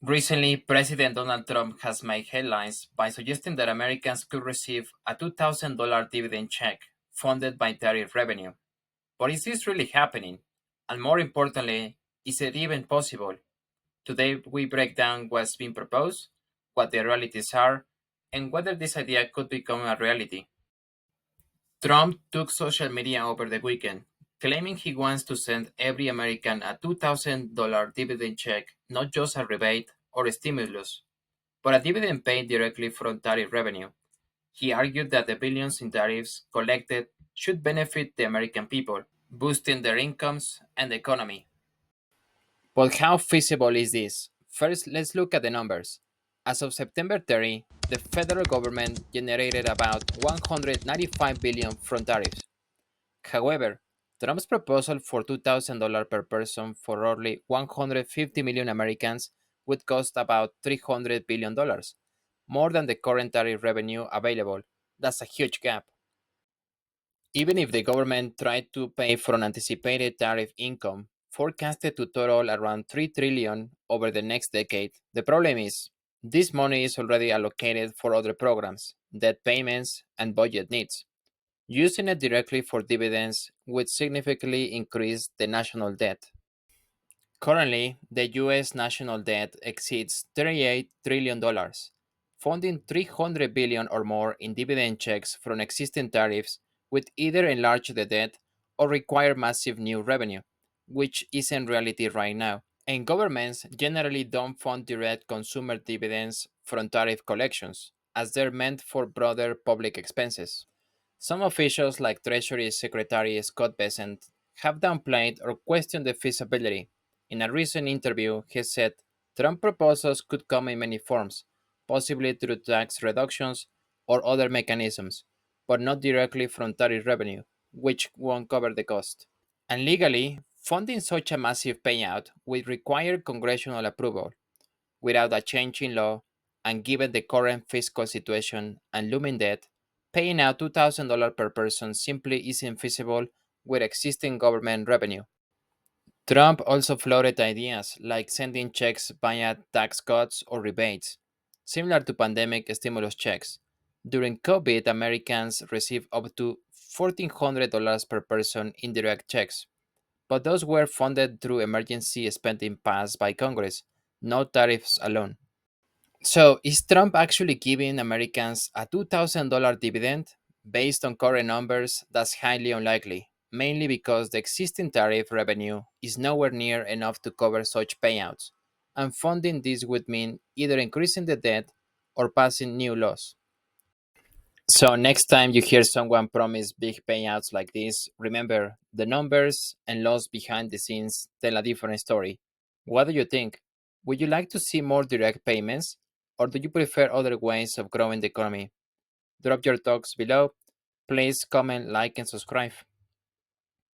Recently, President Donald Trump has made headlines by suggesting that Americans could receive a $2,000 dividend check funded by tariff revenue. But is this really happening? And more importantly, is it even possible? Today, we break down what's been proposed, what the realities are, and whether this idea could become a reality. Trump took social media over the weekend, claiming he wants to send every American a $2,000 dividend check, not just a rebate or a stimulus, but a dividend paid directly from tariff revenue. He argued that the billions in tariffs collected should benefit the American people, boosting their incomes and the economy. But how feasible is this? First, let's look at the numbers. As of September 30, the federal government generated about 195 billion from tariffs. However, Trump's proposal for $2,000 per person for roughly 150 million Americans would cost about $300 billion, more than the current tariff revenue available. That's a huge gap. Even if the government tried to pay for an anticipated tariff income forecasted to total around 3 trillion over the next decade, the problem is this money is already allocated for other programs, debt payments, and budget needs. Using it directly for dividends would significantly increase the national debt. Currently, the US national debt exceeds $38 trillion, dollars. Funding 300 billion or more in dividend checks from existing tariffs would either enlarge the debt or require massive new revenue, which isn't reality right now. And governments generally don't fund direct consumer dividends from tariff collections, as they're meant for broader public expenses. Some officials, like Treasury Secretary Scott Bessent, have downplayed or questioned the feasibility. In a recent interview, he said Trump proposals could come in many forms, possibly through tax reductions or other mechanisms, but not directly from tariff revenue, which won't cover the cost. And legally, funding such a massive payout would require congressional approval. Without a change in law, and given the current fiscal situation and looming debt, paying out $2,000 per person simply isn't feasible with existing government revenue. Trump also floated ideas like sending checks via tax cuts or rebates, similar to pandemic stimulus checks. During COVID, Americans received up to $1,400 per person in direct checks, but those were funded through emergency spending passed by Congress, not tariffs alone. So, is Trump actually giving Americans a $2,000 dividend? Based on current numbers, that's highly unlikely, mainly because the existing tariff revenue is nowhere near enough to cover such payouts, and funding this would mean either increasing the debt or passing new laws. So, next time you hear someone promise big payouts like this, remember the numbers and laws behind the scenes tell a different story. What do you think? Would you like to see more direct payments, or do you prefer other ways of growing the economy? Drop your thoughts below. Please comment, like, and subscribe.